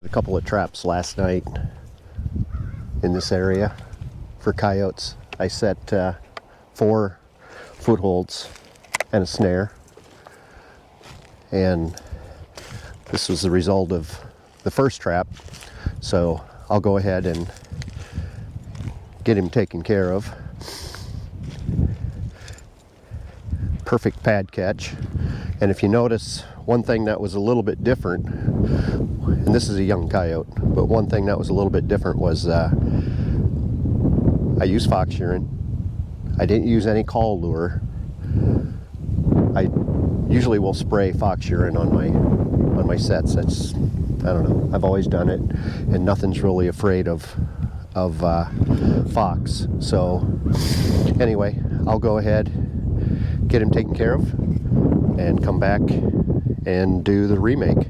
A couple of traps last night in this area for coyotes. I set 4 footholds and a snare, and this was the result of the first trap, so I'll go ahead and get him taken care of. Perfect pad catch. And if you notice, one thing that was a little bit different, and this is a young coyote, but one thing that was a little bit different was I used fox urine. I didn't use any call lure. I usually will spray fox urine on my sets. That's, I don't know, I've always done it, and nothing's really afraid of fox. So anyway, I'll go ahead, get him taken care of, and come back and do the remake.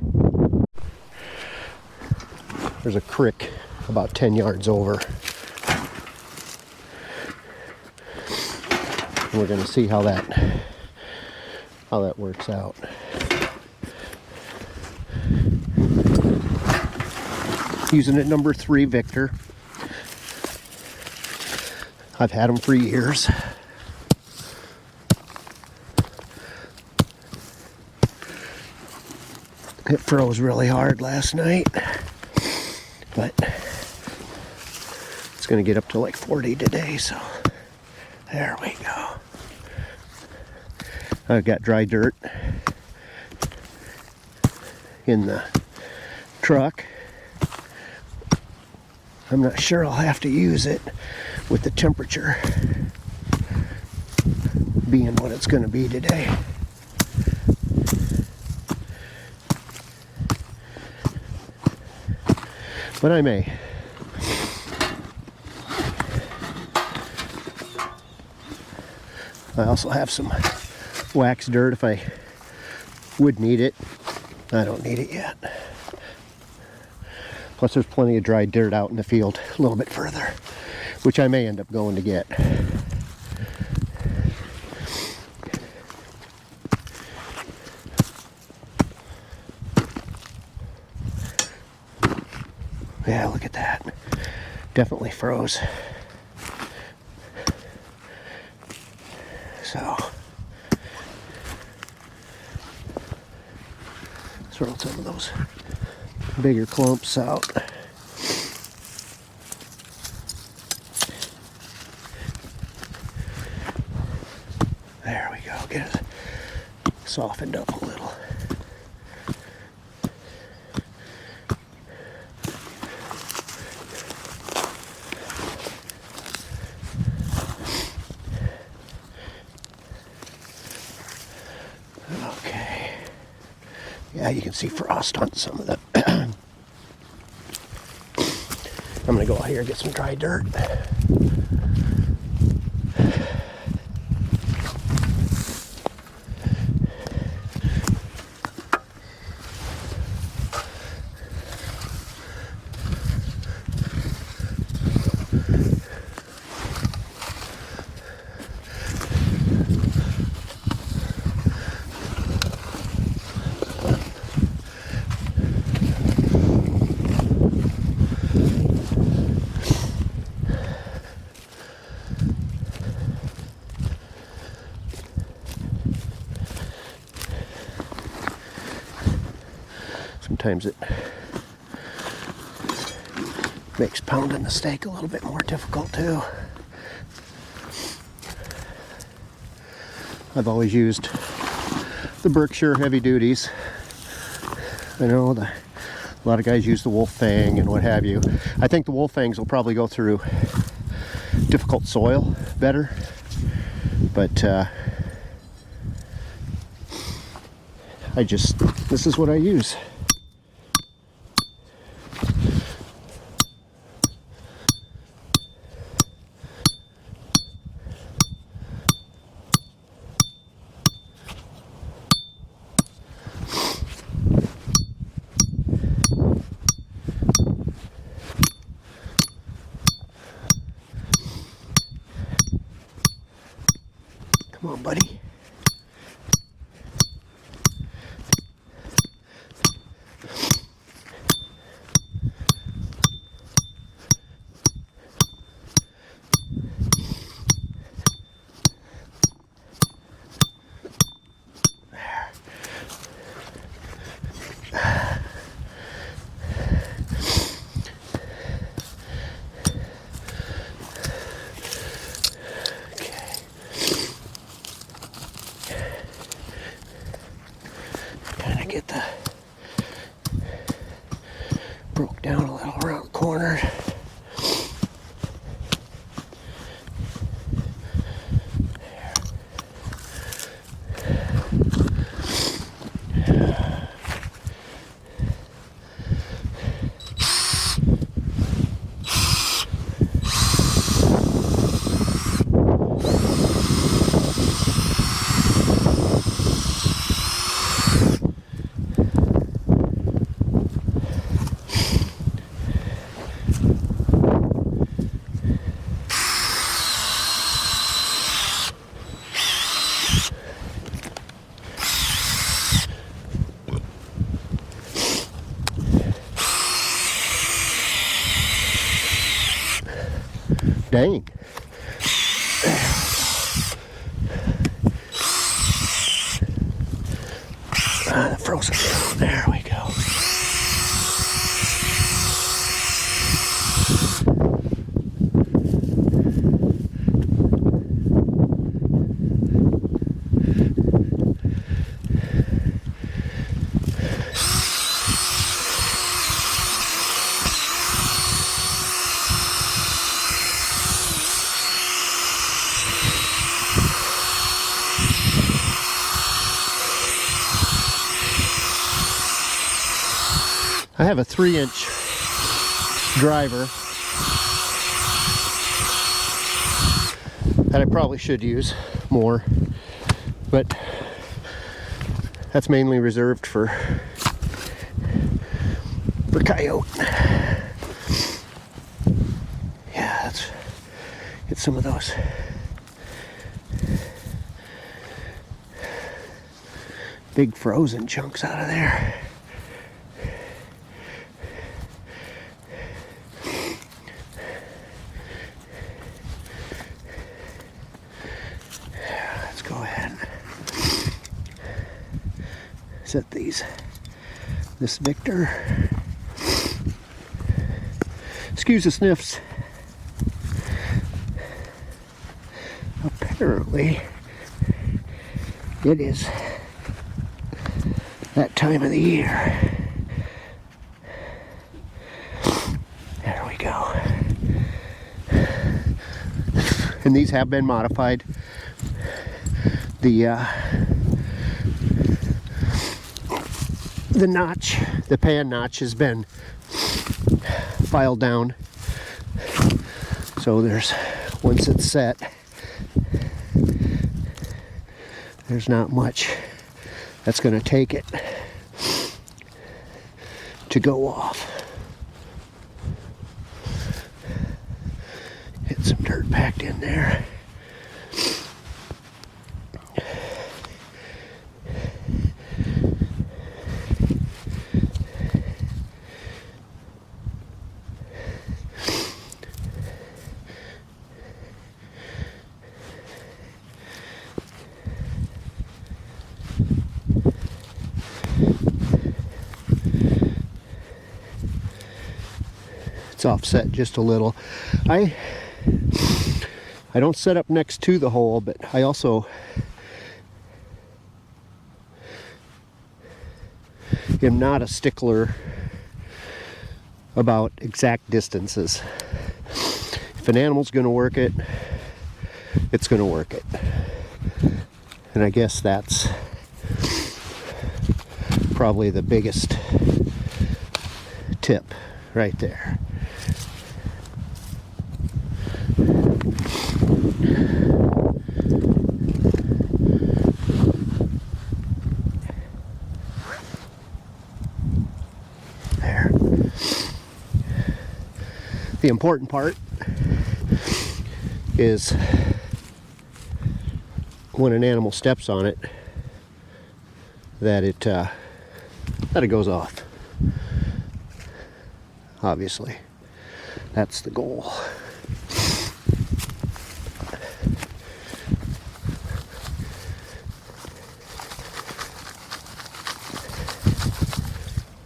There's a creek about 10 yards over. And we're going to see how that works out. Using it number 3 Victor. I've had them for years. It froze really hard last night, but it's going to get up to like 40 today, so there we go. I've got dry dirt in the truck. I'm not sure I'll have to use it with the temperature being what it's going to be today. But I may. I also have some wax dirt if I would need it. I don't need it yet. Plus there's plenty of dry dirt out in the field a little bit further, which I may end up going to get. Yeah, look at that. Definitely froze. So, throw some of those bigger clumps out. There we go. Get it softened up a little. Yeah, you can see frost on some of them. I'm gonna go out here and get some dry dirt. Sometimes it makes pounding the steak a little bit more difficult too. I've always used the Berkshire heavy duties. I know a lot of guys use the Wolf Fang and what have you. I think the Wolf Fangs will probably go through difficult soil better, but this is what I use. Come on, buddy. Broke down a little around the corner. Dang. Frozen down. There we go. I have a 3-inch driver that I probably should use more, but that's mainly reserved for coyote. Yeah, let's get some of those big frozen chunks out of there. Set this Victor. Excuse the sniffs. Apparently it is that time of the year. There we go. And these have been modified. The notch, the pan notch has been filed down. So once it's set, there's not much that's going to take it to go off. Get some dirt packed in there. Offset just a little. I don't set up next to the hole, but I also am not a stickler about exact distances. If an animal's going to work it, it's going to work it. And I guess that's probably the biggest tip right there. There. The important part is when an animal steps on it, that it goes off. Obviously, that's the goal.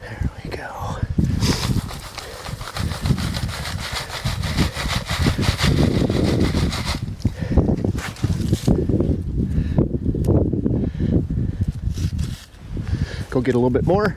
There we go. Go get a little bit more.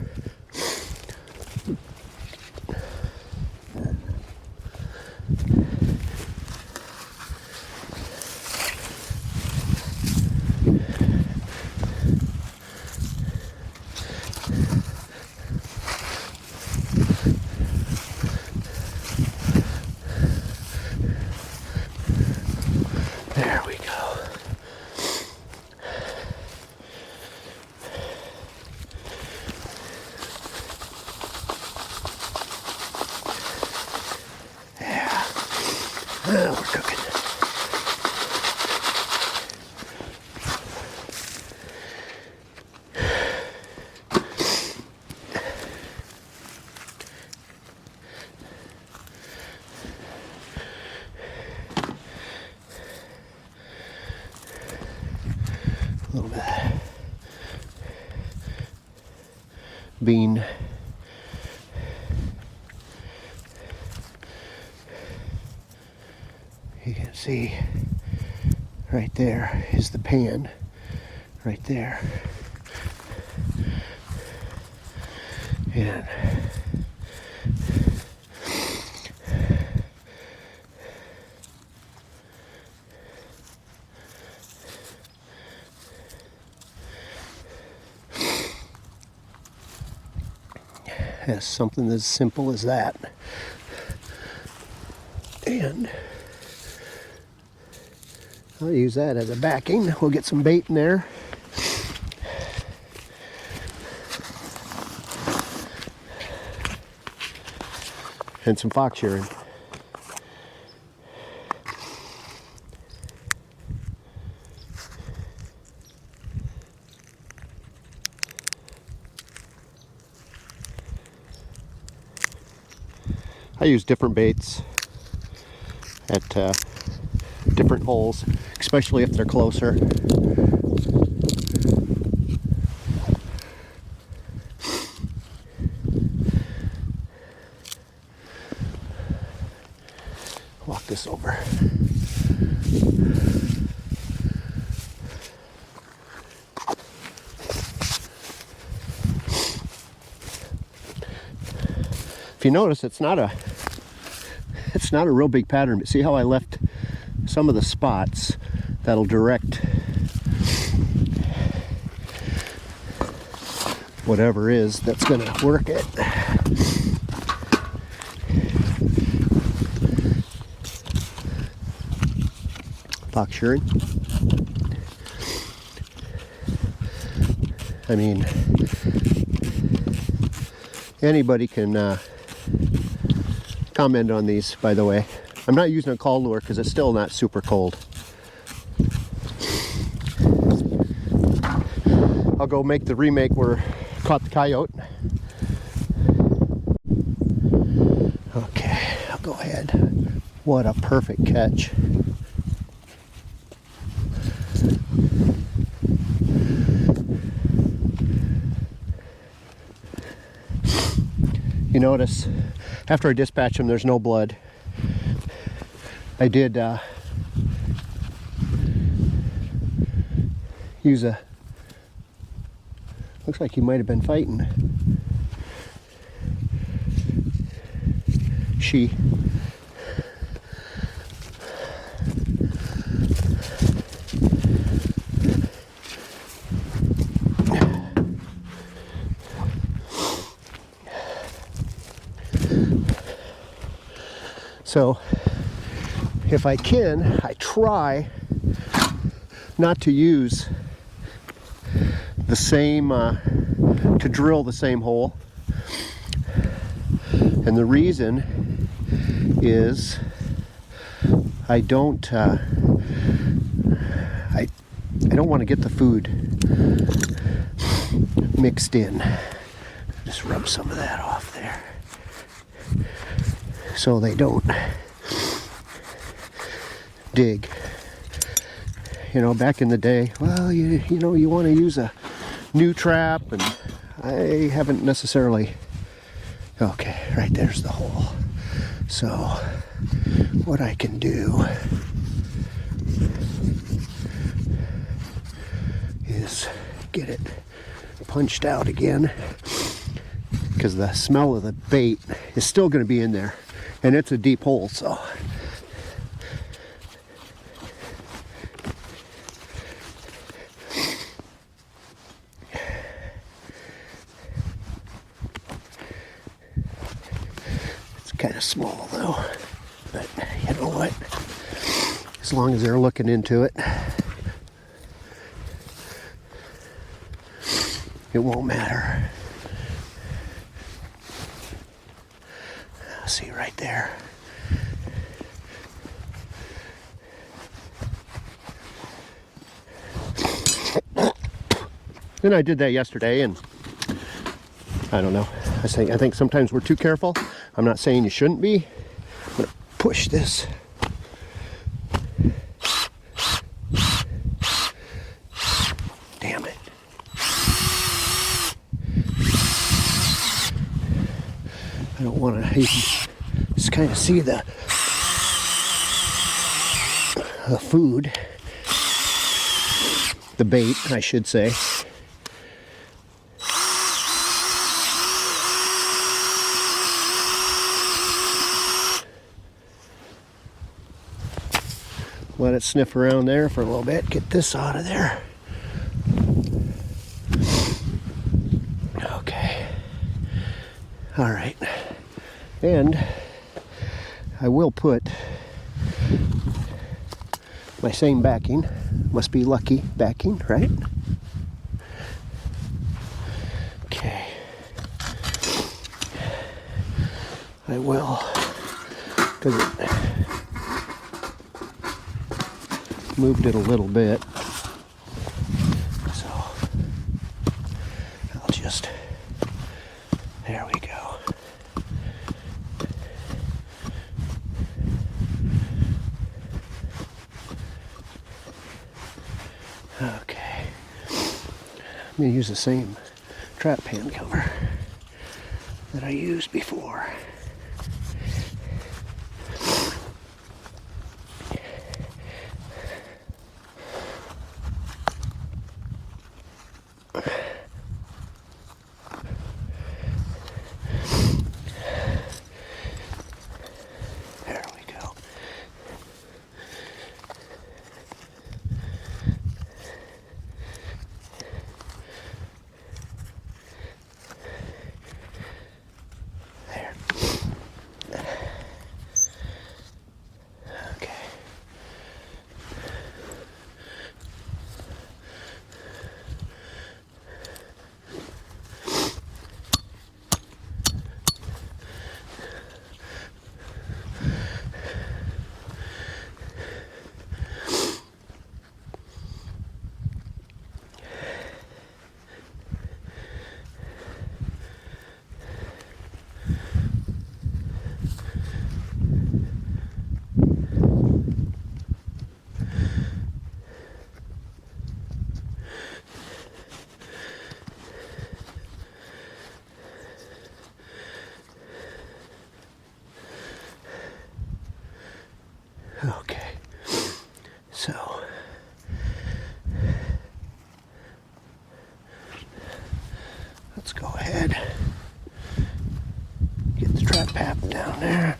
We're cooking. A little bit bean. You can see right there is the pan, right there. And has something as simple as that. And I'll use that as a backing. We'll get some bait in there. And some fox shearing. I use different baits at different holes, especially if they're closer. Walk this over. If you notice, it's not a real big pattern, but see how I left some of the spots that'll direct whatever is that's going to work it. Fox shearing. I mean, anybody can comment on these, by the way. I'm not using a call lure because it's still not super cold. I'll go make the remake where I caught the coyote. Okay, I'll go ahead. What a perfect catch. You notice, after I dispatch them, there's no blood. I did use a, looks like he might have been fighting. She. So if I can, I try not to use the same, to drill the same hole. And the reason is I don't want to get the food mixed in. Just rub some of that off there, so they don't dig. You know, back in the day, well, you know, you want to use a new trap, and I haven't necessarily. Okay, right there's the hole. So what I can do is get it punched out again, because the smell of the bait is still going to be in there, and it's a deep hole, so it's kind of small though, but you know what, as long as they're looking into it, it won't matter. See right there. And I did that yesterday, and I don't know. I think sometimes we're too careful. I'm not saying you shouldn't be. I'm gonna push this. Damn it. I don't want to just kind of see the food, the bait, I should say. Let it sniff around there for a little bit. Get this out of there. Okay. All right. And I will put my same backing. Must be lucky backing, right? Okay. I will, because it moved it a little bit, so I'll just, there we go. Okay, I'm going to use the same trap pan cover that I used before. Okay, so let's go ahead, get the trap pap down there.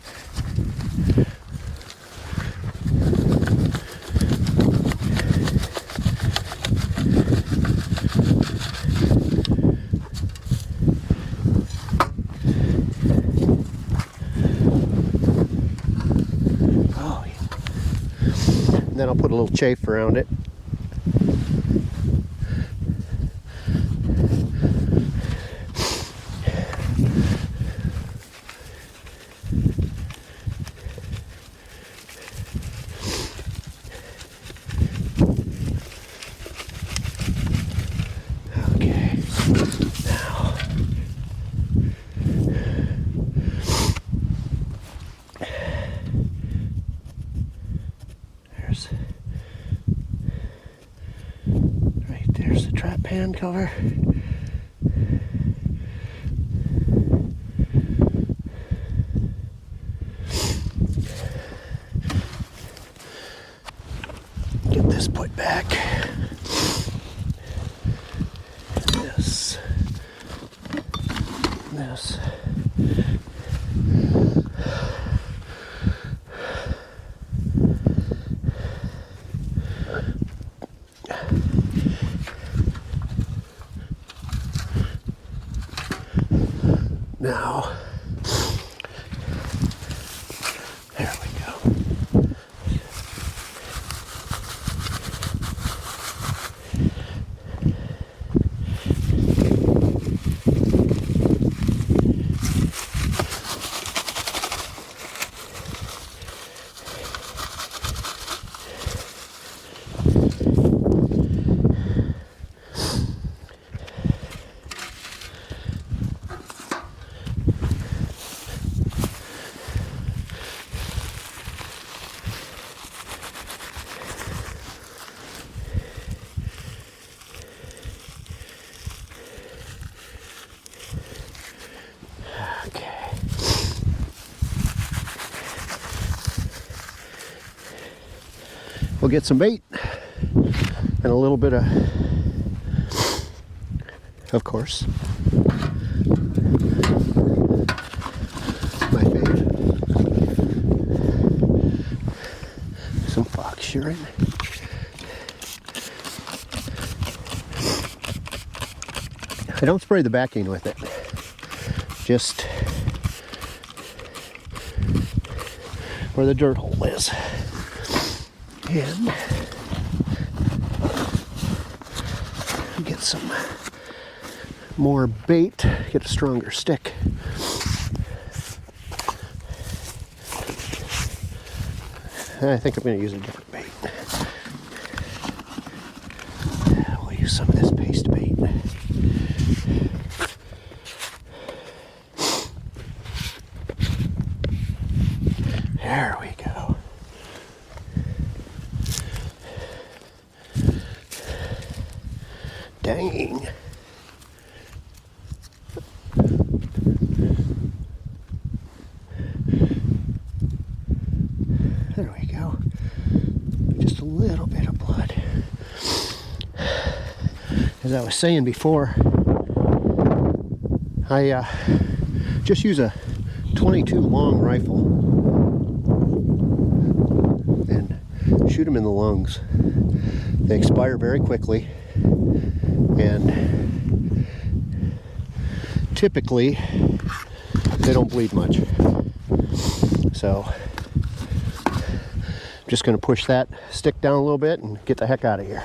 And then I'll put a little chafe around it. Okay, now there's the trap pan cover. Get this put back. This. Now, there we go. we'll get some bait and a little bit of course, my fave, some fox shearing. I don't spray the backing with it, just where the dirt hole is. And get some more bait, get a stronger stick. I think I'm going to use a different bait. We'll use some of this paste bait. There we go. Dang. There we go. Just a little bit of blood. As I was saying before, I just use a 22 long rifle and shoot them in the lungs. They expire very quickly, and typically they don't bleed much. So I'm just going to push that stick down a little bit and get the heck out of here.